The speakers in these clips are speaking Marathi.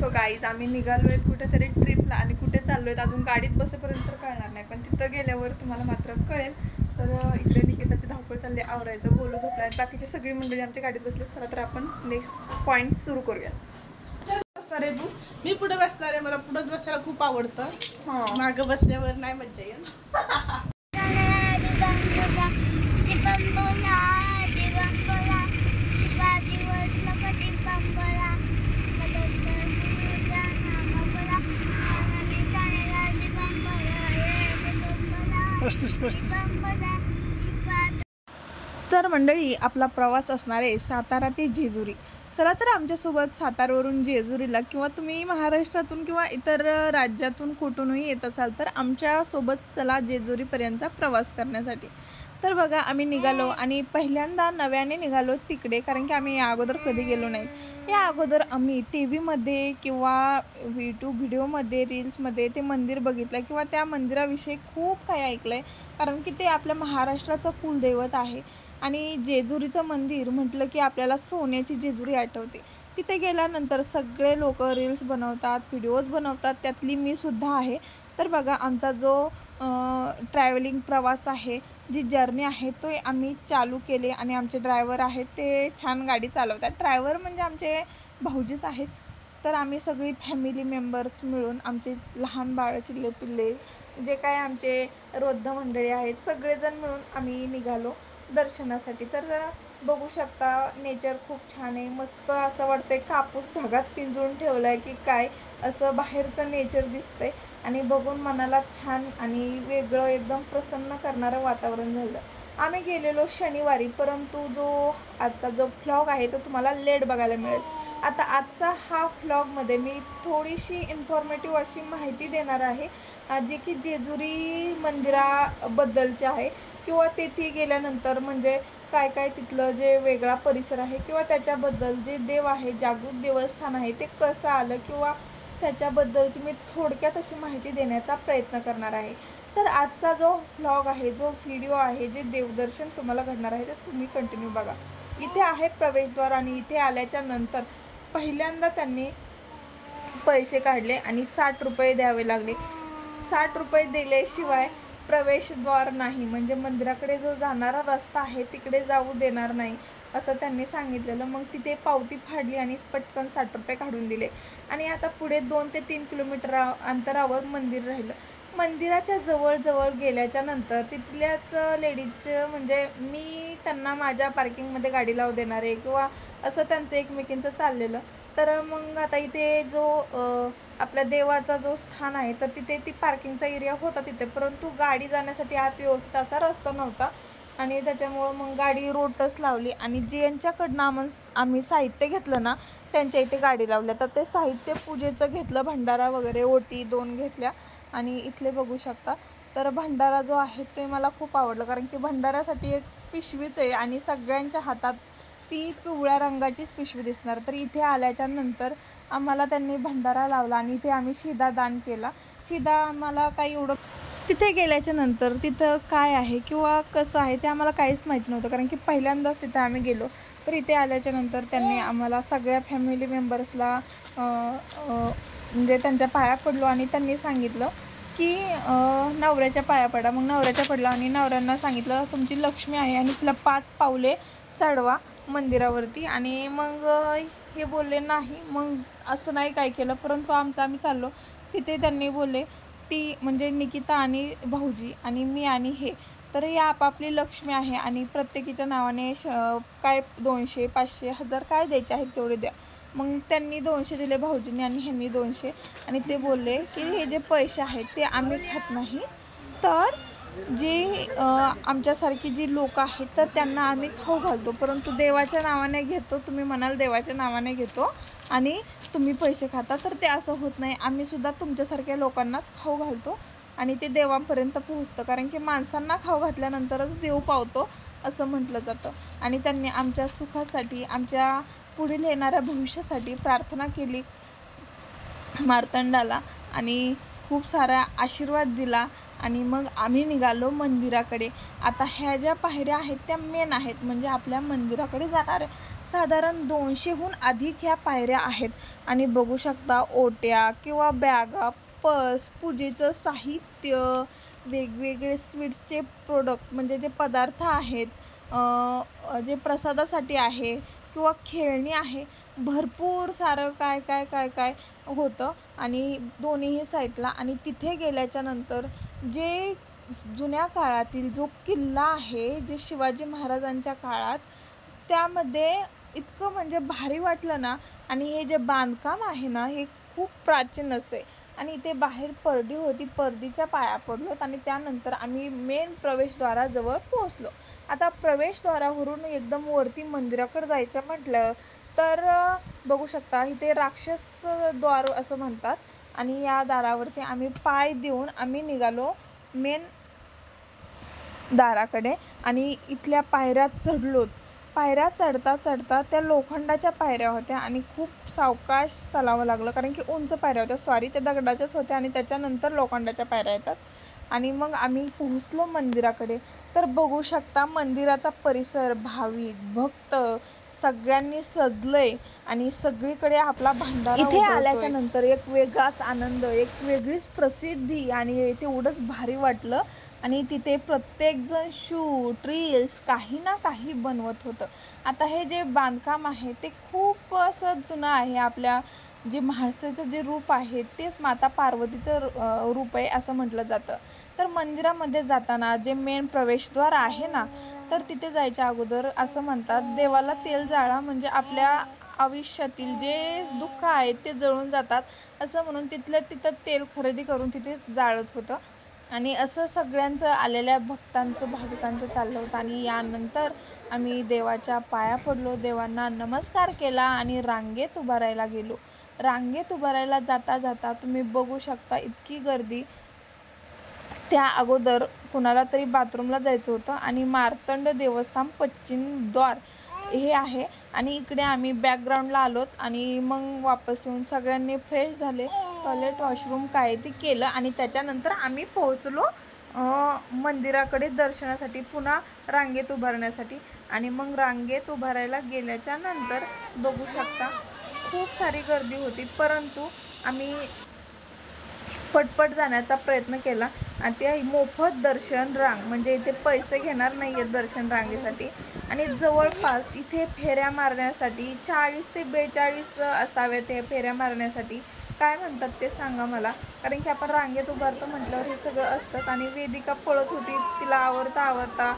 सो गाईज आम्ही निघालोय कुठेतरी ट्रिपला आणि कुठे चाललोय अजून गाडीत बसेपर्यंत तर कळणार नाही, पण तिथं गेल्यावर तुम्हाला मात्र कळेल. तर इकडे निकिताची धावपळ चालली, आवरायचं, बोलू झोपलाय, बाकीची सगळी मंडळी आमच्या गाडीत बसले. चला तर आपण नेक्स्ट पॉईंट सुरू करूया. बसणार आहे तू, मी पुढे बसणार आहे. मला पुढेच बसायला खूप आवडतं. मागं बसल्यावर नाही मज्जा येईल. तर मंडळी आपला प्रवास असणार आहे सातारा ते जेजुरी. चला तर आमच्यासोबत सातारावरून जेजुरीला किंवा तुम्ही महाराष्ट्रातून किंवा इतर राज्यातून कुठूनही येत असाल तर आमच्यासोबत चला जेजुरीपर्यंतचा प्रवास करण्यासाठी. तर बघा आम्ही निघालो आणि पहिल्यांदा नव्याने निघालो तिकडे, कारण की आम्ही या अगोदर कधी गेलो नाही. या अगोदर आम्ही टी व्हीमध्ये किंवा व्हिडिओमध्ये रील्समध्ये ते मंदिर बघितलं किंवा त्या मंदिराविषयी खूप काही ऐकलं आहे, कारण की ते आपल्या महाराष्ट्राचं कुलदैवत आहे. आणि जेजुरीचं मंदिर म्हटलं की आपल्याला सोन्याची जेजुरी आठवते. तिथे गेल्यानंतर सगळे लोक रील्स बनवतात, व्हिडिओज बनवतात, त्यातली मी सुद्धा आहे. तर बघा आमचा जो ट्रॅव्हलिंग प्रवास आहे, जी जर्नी आहे तो आम्ही चालू केले आणि आमचे ड्रायव्हर आहेत ते छान गाडी चालवतात. ड्रायव्हर म्हणजे आमचे भाऊजीच आहेत. तर आम्ही सगळी फॅमिली मेंबर्स मिळून, आमचे लहान बाळ, चिल्ले पिल्ले, जे काय आमचे वृद्ध मंडळी आहेत, सगळेजण मिळून आम्ही निघालो दर्शनासाठी. तर बघू शकता नेचर खूप छान आहे, मस्त असं वाटतंय कापूस ढगात पिंजून ठेवला आहे की काय, असं बाहेरचं नेचर दिसतंय आणि बघून मनाला छान आणि वेगळं एकदम प्रसन्न करणारं वातावरण झालं. आम्ही गेलेलो शनिवारी, परंतु आजचा जो व्लॉग आहे तो तुम्हाला लेट बघायला मिळेल. आता आजचा हा व्लॉगमध्ये मी थोडीशी इन्फॉर्मेटिव्ह अशी माहिती देणार आहे, जी की जेजुरी मंदिराबद्दलची आहे किंवा तेथे गेल्यानंतर म्हणजे काय काय तिथलं जे वेगळा परिसर आहे किंवा त्याच्याबद्दल जे देव आहे, जागृत देवस्थान आहे, ते कसं आलं किंवा त्याच्याबद्दलची मी थोडक्यात अशी माहिती देण्याचा प्रयत्न करणार आहे. तर आजचा जो व्लॉग आहे, जो व्हिडिओ आहे, जे देवदर्शन तुम्हाला घडणार आहे ते तुम्ही कंटिन्यू बघा. इथे आहे प्रवेशद्वार आणि इथे आल्याच्या नंतर पहिल्यांदा त्यांनी पैसे काढले आणि 60 रुपये द्यावे लागले. 60 रुपये दिल्याशिवाय प्रवेशद्वार नाही, म्हणजे मंदिराकडे जो जाणारा रस्ता आहे तिकडे जाऊ देणार नाही असं त्यांनी सांगितलेलं. मग तिथे पावती फाडली आणि पटकन 60 रुपये काढून दिले. आणि आता पुढे 2 ते 3 किलोमीटर अंतरावर मंदिर राहिलं. मंदिराच्या जवळ गेल्याच्या नंतर तिथल्याच लेडीजचं, म्हणजे मी त्यांना माझ्या पार्किंगमध्ये गाडी लावू देणार आहे किंवा असं त्यांचं एकमेकींचं चाललेलं. तर मग आता इथे जो आपल्या देवाचा जो स्थान आहे तर तिथे ती पार्किंगचा एरिया होता तिथे, परंतु गाडी जाण्यासाठी आत व्यवस्थित असा रस्ता नव्हता आणि त्याच्यामुळं मग गाडी रोडच लावली. आणि ज्यांच्याकडनं आम्ही साहित्य घेतलं ना त्यांच्या इथे गाडी लावल्या. तर ते साहित्य पूजेचं घेतलं, भंडारा वगैरे, ओटी 2 घेतल्या. आणि इथले बघू शकता तर भंडारा जो आहे ते मला खूप आवडलं, कारण की भंडाऱ्यासाठी एक पिशवीच आहे आणि सगळ्यांच्या हातात ती पिवळ्या रंगाचीच पिशवी दिसणार. तर इथे आल्याच्या नंतर आम्हाला त्यांनी भंडारा लावला आणि इथे आम्ही शिधा दान केला. शिधा आम्हाला काही एवढं, तिथे गेल्याच्या नंतर तिथं काय आहे किंवा कसं आहे ते आम्हाला काहीच माहिती नव्हतं, कारण की पहिल्यांदाच तिथे आम्ही गेलो. तर इथे आल्याच्या नंतर त्यांनी आम्हाला सगळ्या फॅमिली मेंबर्सला म्हणजे त्यांच्या पाया पडलो आणि त्यांनी सांगितलं की नवऱ्याच्या पाया पडा. मग नवऱ्याच्या पडला आणि नवऱ्यांना सांगितलं तुमची लक्ष्मी आहे आणि तिला 5 पावले चढवा मंदिरावरती. आणि मग हे बोलले नाही, मग असं नाही काय केलं, परंतु आम्ही चाललो. तिथे त्यांनी बोलले ती म्हणजे निकिता आणि भाऊजी आणि मी आणि हे, तर ही आपापली लक्ष्मी आहे आणि प्रत्येकीच्या नावाने काय 200, 500, 1000 काय द्यायचे आहेत तेवढे द्या. मग त्यांनी 200 दिले भाऊजींनी आणि ह्यांनी 200. आणि ते बोलले की हे जे पैसे आहेत ते आम्ही खात नाही, तर जे आमच्यासारखी जी लोक आहेत तर त्यांना आम्ही खाऊ घालतो, परंतु देवाच्या नावाने घेतो. तुम्ही म्हणाल देवाच्या नावाने घेतो आणि तुम्ही पैसे खाता, तर ते असं होत नाही. आम्हीसुद्धा तुमच्यासारख्या लोकांनाच खाऊ घालतो आणि ते देवांपर्यंत पोहोचतं, कारण की माणसांना खाऊ घातल्यानंतरच देव पावतो असं म्हटलं जातं. आणि त्यांनी आमच्या सुखासाठी, आमच्या पुढील येणाऱ्या भविष्यासाठी प्रार्थना केली मार्तंडाला आणि खूप सारा आशीर्वाद दिला. आणि मग आम्ही निघालो मंदिराकडे. आता ह्या ज्या पायऱ्या आहेत त्या मेन आहेत, म्हणजे आपल्या मंदिराकडे जाणाऱ्या साधारण 200हून अधिक ह्या पायऱ्या आहेत. आणि बघू शकता ओट्या किंवा बॅगा, पर्स, पूजेचं साहित्य, वेगवेगळे स्वीट्सचे प्रोडक्ट म्हणजे जे पदार्थ आहेत, जे प्रसादासाठी आहे किंवा खेळणी आहे, भरपूर सारं काय काय काय काय होतं. आणि दोन्हीही साईडला. आणि तिथे गेल्याच्या नंतर जे जुन्या काळातील जो किल्ला आहे, जे शिवाजी महाराजांच्या काळात, त्यामध्ये इतकं म्हणजे भारी वाटलं ना. आणि हे जे बांधकाम आहे ना, हे खूप प्राचीन असे. आणि इथे बाहेर परडी होती, परडीच्या पाया पडलोत आणि त्यानंतर आम्ही मेन प्रवेशद्वाराजवळ पोहोचलो. आता प्रवेशद्वारावरून एकदम वरती मंदिराकडे जायचं म्हटलं तर बघू शकता इथे राक्षस द्वार असं म्हणतात. आणि या दारावरती आम्ही पाय देऊन आम्ही निघालो मेन दाराकडे. आणि इथल्या पायऱ्या चढलोत. पायऱ्या चढता चढता त्या लोखंडाच्या पायऱ्या होत्या आणि खूप सावकाश चालावं लागलं, कारण की उंच पायऱ्या होत्या. सॉरी, त्या दगडाच्याच होत्या आणि त्याच्यानंतर लोखंडाच्या पायऱ्या येतात. आणि मग आम्ही पोहोचलो मंदिराकडे. तर बघू शकता मंदिराचा परिसर, भाविक भक्त सगळ्यांनी सजलंय आणि सगळीकडे आपला भंडारा इथे आल्याच्या नंतर एक वेगळाच आनंद, एक वेगळीच प्रसिद्धी आणि तेवढंच भारी वाटलं. आणि तिथे प्रत्येकजण शूट रील्स काही ना काही बनवत होतं. आता हे जे बांधकाम आहे ते खूप असं जुनं आहे. आपल्या जे म्हाळसेचं जे रूप आहे तेच माता पार्वतीचं रूप आहे असं म्हटलं जातं. तर मंदिरामध्ये जाताना जे मेन प्रवेशद्वार आहे ना, तर तिथे जायच्या अगोदर असं म्हणतात, देवाला तेल जाळा म्हणजे आपल्या आयुष्यातील जे दुःख आहे ते जळून जातात असं म्हणून तिथल्या तिथं तेल खरेदी करून तिथे जाळत होतं. आणि असं सगळ्यांचं आलेल्या भक्तांचं भाविकांचं चाललं होतं. आणि यानंतर आम्ही देवाच्या पाया पडलो, देवांना नमस्कार केला आणि रांगेत उभारायला गेलो. रांगेत उभारायला जाता जाता तुम्ही बघू शकता इतकी गर्दी. त्या अगोदर कुणाला तरी बाथरूमला जायचं होतं आणि मार्तंड देवस्थान पश्चिम द्वार हे आहे. आणि इकडे आम्ही बॅकग्राऊंडला आलोत आणि मग वापस येऊन सगळ्यांनी फ्रेश झाले, टॉयलेट वॉशरूम काय ते केलं आणि त्याच्यानंतर आम्ही पोहोचलो मंदिराकडे दर्शनासाठी, पुन्हा रांगेत उभारण्यासाठी. आणि मग रांगेत उभारायला गेल्याच्या नंतर बघू शकता खूप सारी गर्दी होती, परंतु आम्ही पटपट जाण्याचा प्रयत्न केला. आणि ते मोफत दर्शन रांग म्हणजे इथे पैसे घेणार नाही आहेत दर्शन रांगेसाठी. आणि जवळपास इथे फेऱ्या मारण्यासाठी 40 ते 42 असाव्यात हे फेऱ्या मारण्यासाठी. काय म्हणतात ते सांगा मला, कारण की आपण रांगेत उभारतो म्हटल्यावर हे सगळं असतंच. आणि वेदिका पळत होती, तिला आवरता आवरता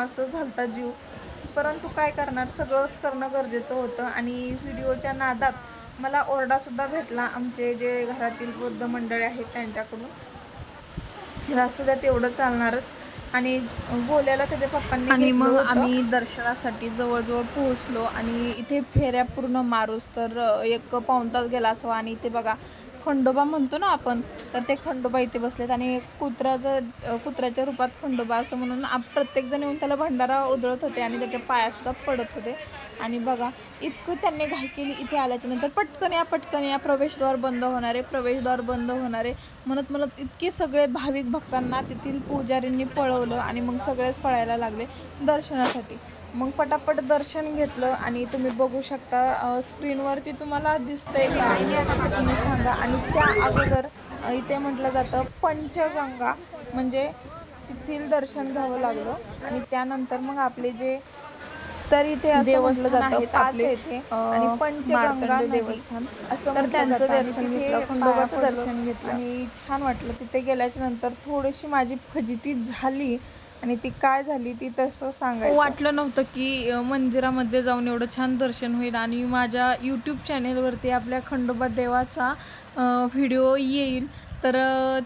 असं झालता जीव, परंतु काय करणार, सगळंच करणं गरजेचं होतं. आणि व्हिडिओच्या नादात मला ओरडासुद्धा भेटला आमचे जे घरातील वृद्ध मंडळी आहेत त्यांच्याकडून. असू द्या, तेवढं चालणारच. आणि गोल्याला त्याच्या पप्पांनी आणि मग आम्ही दर्शनासाठी जवळजवळ पोहोचलो. आणि इथे फेऱ्या पूर्ण मारूस तर 1-पाऊण तास गेला असावा. आणि इथे बघा खंडोबा म्हणतो ना आपण, तर ते खंडोबा इथे बसलेत. आणि कुत्र्याच्या रूपात खंडोबा असं म्हणून प्रत्येकजण येऊन त्याला भंडारा उधळत होते आणि त्याच्या पायासुद्धा पडत होते. आणि बघा इतकं त्यांनी घाई केली इथे आल्याच्या नंतर, पटकन या पटकन या, प्रवेशद्वार बंद होणारे, प्रवेशद्वार बंद होणारे म्हणत म्हणत इतके सगळे भाविक भक्तांना तेथील पुजारींनी पळवलं. आणि मग सगळेच पळायला लागले दर्शनासाठी. मग पटापट दर्शन घेतलं. आणि तुम्ही बघू शकता स्क्रीनवरती तुम्हाला दिसतंय का तुम्ही सांगा. आणि त्या अगोदर इथे म्हटलं जातं पंचगंगा, म्हणजे तेथील दर्शन घ्यावं लागलं. आणि त्यानंतर मग आपले जे तर इथे असं म्हटलं जातं 5 येथे आणि पंचगंगा देवस्थान असं, तर त्यांचं दर्शन घेतलं, खंडोबाचं दर्शन घेतलं आणि छान वाटलं. तिथे गेल्याच्या नंतर थोडीशी माझी फजिती झाली. आणि ती काय झाली ती तसं सांगायचं वाटलं नव्हतं की मंदिरामध्ये जाऊन एवढं छान दर्शन होईल. आणि माझ्या यूट्यूब चॅनेलवरती आपल्या खंडोबा देवाचा व्हिडिओ येईल. तर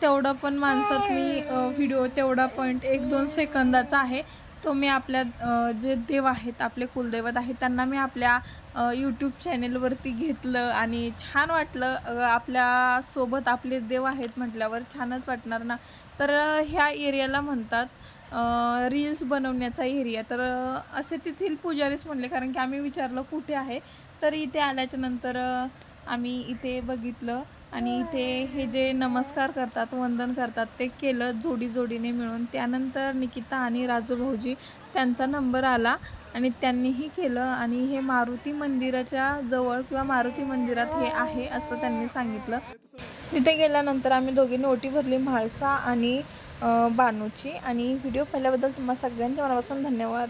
तेवढा पण माणसात मी व्हिडिओ तेवढा 1-2 सेकंदाचा आहे तो मी आपल्या जे देव आहेत, आपले कुलदैवत आहेत, त्यांना मी आपल्या यूट्यूब चॅनेलवरती घेतलं. आणि छान वाटलं. आपल्यासोबत आपले देव आहेत म्हटल्यावर छानच वाटणार ना. तर ह्या एरियाला म्हणतात रील्स बनवण्याचा एरिया. तर असे तेथील पुजारीच म्हणले, कारण की आम्ही विचारलं कुठे आहे, तर इथे आल्याच्या नंतर आम्ही इथे बघितलं आणि इथे हे जे नमस्कार करतात, वंदन करतात ते केलं जोडीने मिळून. त्यानंतर निकिता आणि राजू भाऊजी त्यांचा नंबर आला आणि त्यांनीही केलं आणि हे मारुती मंदिराच्या जवळ किंवा मारुती मंदिरात हे आहे असं त्यांनी सांगितलं. तिथे गेल्यानंतर आम्ही दोघींनी ओटी भरली म्हाळसा आणि बानूची. आणि व्हिडिओ पाहिल्याबद्दल तुम्हा सगळ्यांच्या मनापासून धन्यवाद.